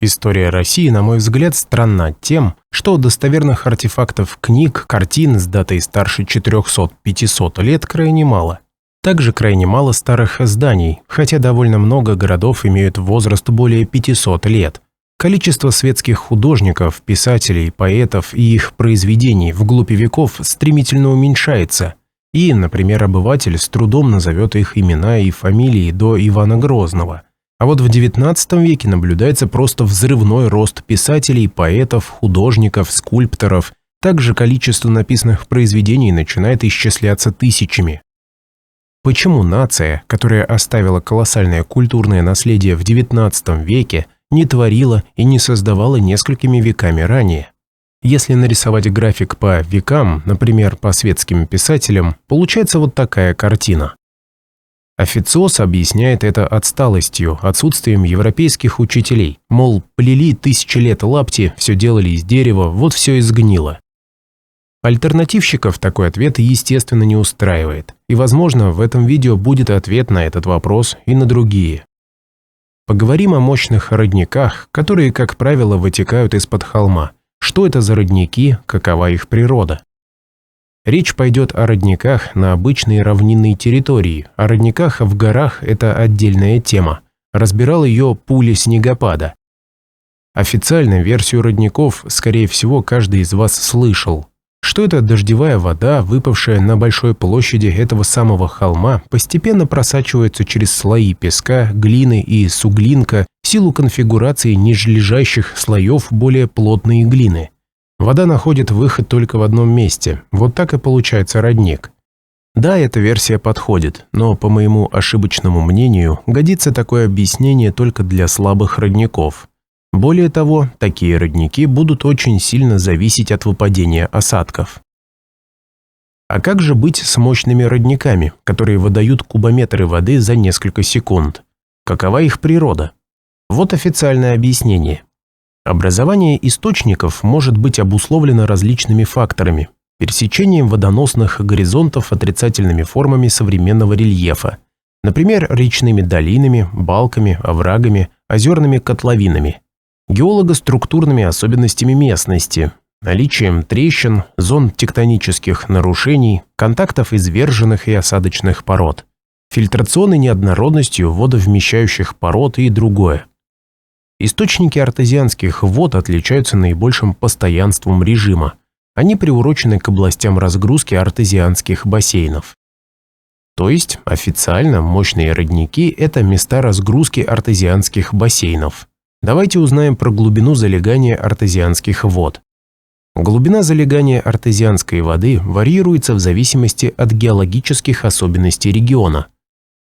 История России, на мой взгляд, странна тем, что достоверных артефактов книг, картин с датой старше 400-500 лет крайне мало. Также крайне мало старых зданий, хотя довольно много городов имеют возраст более 500 лет. Количество светских художников, писателей, поэтов и их произведений вглубь веков стремительно уменьшается, и, например, обыватель с трудом назовет их имена и фамилии до Ивана Грозного. А вот в XIX веке наблюдается просто взрывной рост писателей, поэтов, художников, скульпторов. Также количество написанных произведений начинает исчисляться тысячами. Почему нация, которая оставила колоссальное культурное наследие в XIX веке, не творила и не создавала несколькими веками ранее? Если нарисовать график по векам, например, по светским писателям, получается вот такая картина. Официоз объясняет это отсталостью, отсутствием европейских учителей. Мол, плели тысячи лет лапти, все делали из дерева, вот все и сгнило. Альтернативщиков такой ответ, естественно, не устраивает. И, возможно, в этом видео будет ответ на этот вопрос и на другие. Поговорим о мощных родниках, которые, как правило, вытекают из-под холма. Что это за родники, какова их природа? Речь пойдет о родниках на обычной равнинной территории, о родниках в горах – это отдельная тема. Разбирал ее пуля снегопада. Официально версию родников, скорее всего, каждый из вас слышал. Что это дождевая вода, выпавшая на большой площади этого самого холма, постепенно просачивается через слои песка, глины и суглинка в силу конфигурации нижележащих слоев более плотной глины. Вода находит выход только в одном месте. Вот так и получается родник. Да, эта версия подходит, но, по моему ошибочному мнению, годится такое объяснение только для слабых родников. Более того, такие родники будут очень сильно зависеть от выпадения осадков. А как же быть с мощными родниками, которые выдают кубометры воды за несколько секунд? Какова их природа? Вот официальное объяснение. Образование источников может быть обусловлено различными факторами: пересечением водоносных горизонтов отрицательными формами современного рельефа, например, речными долинами, балками, оврагами, озерными котловинами, геолого-структурными особенностями местности, наличием трещин, зон тектонических нарушений, контактов изверженных и осадочных пород, фильтрационной неоднородностью водовмещающих пород и другое. Источники артезианских вод отличаются наибольшим постоянством режима. Они приурочены к областям разгрузки артезианских бассейнов. То есть, официально мощные родники – это места разгрузки артезианских бассейнов. Давайте узнаем про глубину залегания артезианских вод. Глубина залегания артезианской воды варьируется в зависимости от геологических особенностей региона.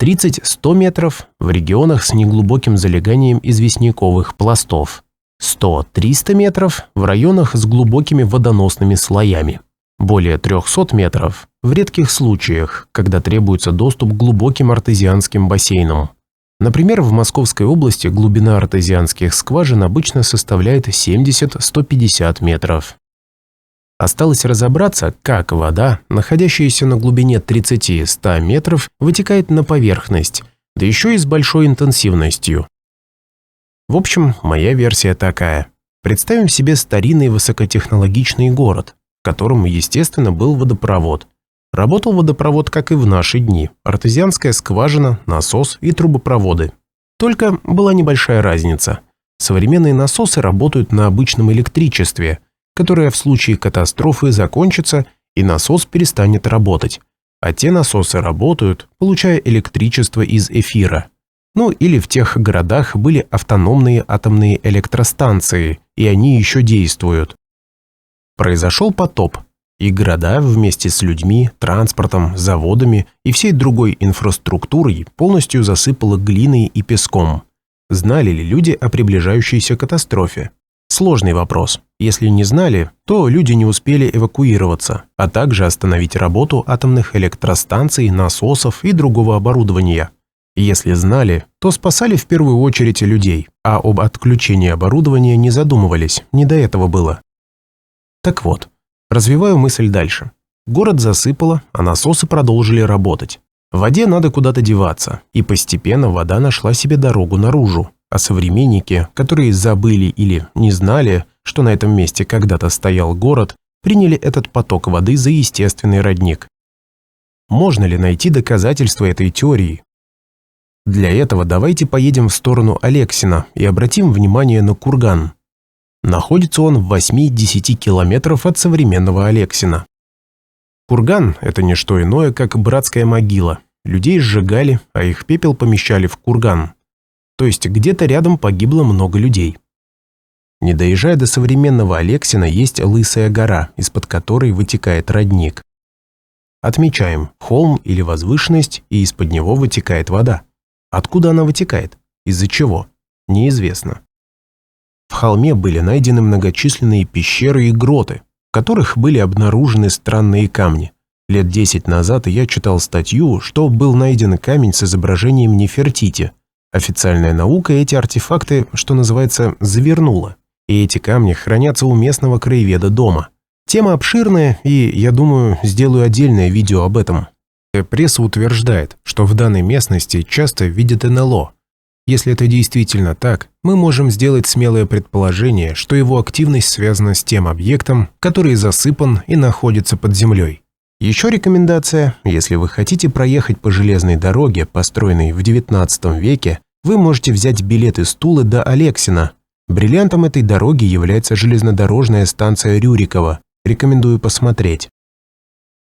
30-100 метров в регионах с неглубоким залеганием известняковых пластов, 100-300 метров в районах с глубокими водоносными слоями, более 300 метров в редких случаях, когда требуется доступ к глубоким артезианским бассейнам. Например, в Московской области глубина артезианских скважин обычно составляет 70-150 метров. Осталось разобраться, как вода, находящаяся на глубине 30-100 метров, вытекает на поверхность, да еще и с большой интенсивностью. В общем, моя версия такая. Представим себе старинный высокотехнологичный город, в котором, естественно, был водопровод. Работал водопровод, как и в наши дни: артезианская скважина, насос и трубопроводы. Только была небольшая разница. Современные насосы работают на обычном электричестве, которое в случае катастрофы закончится и насос перестанет работать. А те насосы работают, получая электричество из эфира. Ну или в тех городах были автономные атомные электростанции, и они еще действуют. Произошел потоп, и города вместе с людьми, транспортом, заводами и всей другой инфраструктурой полностью засыпало глиной и песком. Знали ли люди о приближающейся катастрофе? Сложный вопрос. Если не знали, то люди не успели эвакуироваться, а также остановить работу атомных электростанций, насосов и другого оборудования. Если знали, то спасали в первую очередь людей, а об отключении оборудования не задумывались, не до этого было. Так вот, развиваю мысль дальше. Город засыпало, а насосы продолжили работать. Воде надо куда-то деваться, и постепенно вода нашла себе дорогу наружу. а современники, которые забыли или не знали, что на этом месте когда-то стоял город, приняли этот поток воды за естественный родник. Можно ли найти доказательства этой теории? Для этого давайте поедем в сторону Алексина и обратим внимание на курган. Находится он в 8-10 километров от современного Алексина. Курган – это не что иное, как братская могила. Людей сжигали, а их пепел помещали в курган. То есть где-то рядом погибло много людей. Не доезжая до современного Алексина, есть Лысая гора, из-под которой вытекает родник. Отмечаем холм или возвышенность, и из-под него вытекает вода. Откуда она вытекает? Из-за чего? Неизвестно. В холме были найдены многочисленные пещеры и гроты, в которых были обнаружены странные камни. Лет 10 назад я читал статью, что был найден камень с изображением Нефертити. Официальная наука эти артефакты, что называется, завернула, и эти камни хранятся у местного краеведа дома. Тема обширная, и, я думаю, сделаю отдельное видео об этом. Пресса утверждает, что в данной местности часто видят НЛО. Если это действительно так, мы можем сделать смелое предположение, что его активность связана с тем объектом, который засыпан и находится под землей. Еще рекомендация: если вы хотите проехать по железной дороге, построенной в XIX веке, вы можете взять билет из Тулы до Алексина. Бриллиантом этой дороги является железнодорожная станция Рюриково. Рекомендую посмотреть.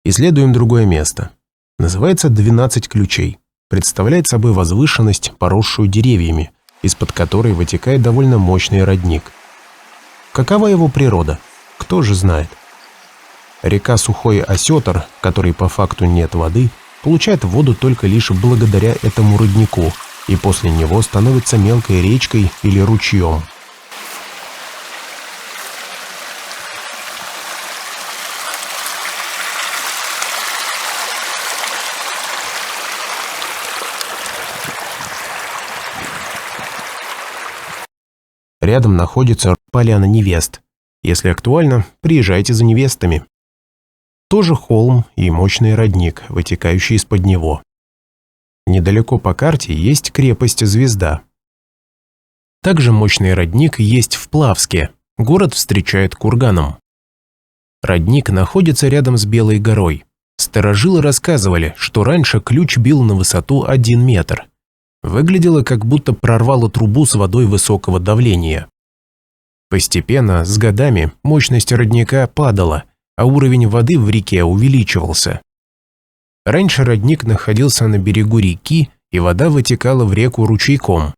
Исследуем другое место. Называется 12 ключей. Представляет собой возвышенность, поросшую деревьями, из-под которой вытекает довольно мощный родник. Какова его природа? Кто же знает? Река Сухой Осетр, в которой по факту нет воды, получает воду только лишь благодаря этому роднику, и после него становится мелкой речкой или ручьем. Рядом находится поляна невест. Если актуально, приезжайте за невестами. Тоже холм и мощный родник, вытекающий из-под него. Недалеко по карте есть крепость Звезда. Также мощный родник есть в Плавске. Город встречает курганом. Родник находится рядом с Белой горой. Старожилы рассказывали, что раньше ключ бил на высоту 1 метр. Выглядело, как будто прорвало трубу с водой высокого давления. Постепенно, с годами, мощность родника падала, а уровень воды в реке увеличивался. Раньше родник находился на берегу реки, и вода вытекала в реку ручейком.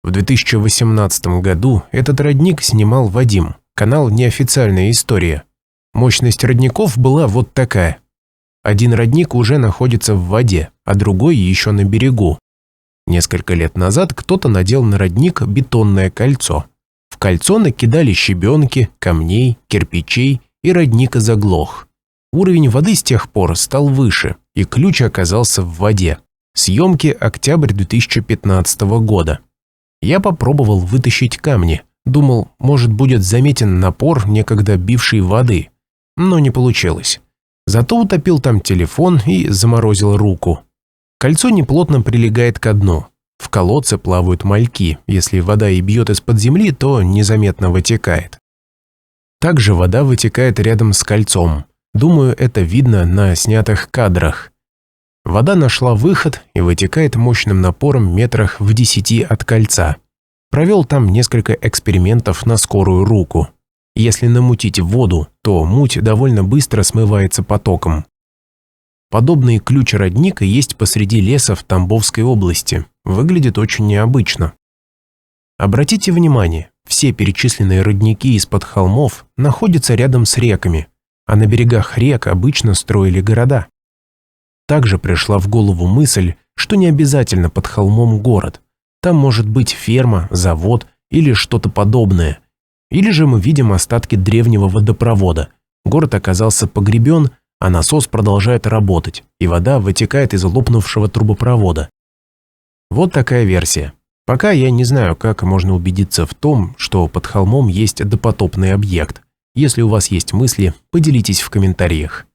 В 2018 году этот родник снимал Вадим, канал «Неофициальная история». Мощность родников была вот такая. Один родник уже находится в воде, а другой еще на берегу. Несколько лет назад кто-то надел на родник бетонное кольцо. В кольцо накидали щебенки, камней, кирпичей, и родник заглох. Уровень воды с тех пор стал выше, и ключ оказался в воде. Съемки октябрь 2015 года. Я попробовал вытащить камни. Думал, может, будет заметен напор некогда бившей воды. Но не получилось. Зато утопил там телефон и заморозил руку. Кольцо неплотно прилегает ко дну. В колодце плавают мальки. Если вода и бьет из-под земли, то незаметно вытекает. Также вода вытекает рядом с кольцом. Думаю, это видно на снятых кадрах. Вода нашла выход и вытекает мощным напором метрах в 10 от кольца. Провел там несколько экспериментов на скорую руку. Если намутить воду, то муть довольно быстро смывается потоком. Подобный ключ-родник есть посреди леса в Тамбовской области. Выглядит очень необычно. Обратите внимание, все перечисленные родники из-под холмов находятся рядом с реками, а на берегах рек обычно строили города. Также пришла в голову мысль, что не обязательно под холмом город. Там может быть ферма, завод или что-то подобное. Или же мы видим остатки древнего водопровода. Город оказался погребен, а насос продолжает работать, и вода вытекает из лопнувшего трубопровода. Вот такая версия. Пока я не знаю, как можно убедиться в том, что под холмом есть допотопный объект. Если у вас есть мысли, поделитесь в комментариях.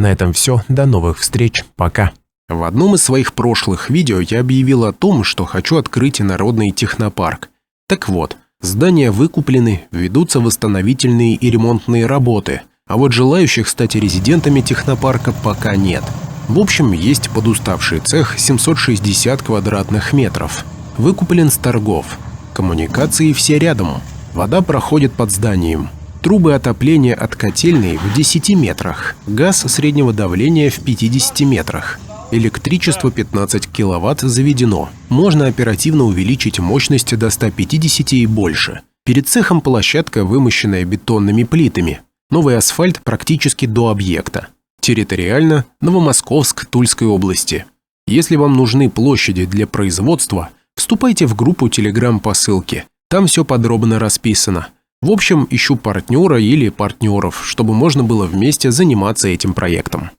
На этом все. До новых встреч. Пока. В одном из своих прошлых видео я объявил о том, что хочу открыть народный технопарк. Так вот, здания выкуплены, ведутся восстановительные и ремонтные работы, а вот желающих стать резидентами технопарка пока нет. В общем, есть подуставший цех 760 квадратных метров. Выкуплен с торгов. Коммуникации все рядом. Вода проходит под зданием. Трубы отопления от котельной в 10 метрах. Газ среднего давления в 50 метрах. Электричество 15 киловатт заведено. Можно оперативно увеличить мощность до 150 и больше. Перед цехом площадка, вымощенная бетонными плитами. Новый асфальт практически до объекта. Территориально Новомосковск Тульской области. Если вам нужны площади для производства, вступайте в группу Telegram по ссылке. Там все подробно расписано. В общем, ищу партнера или партнеров, чтобы можно было вместе заниматься этим проектом.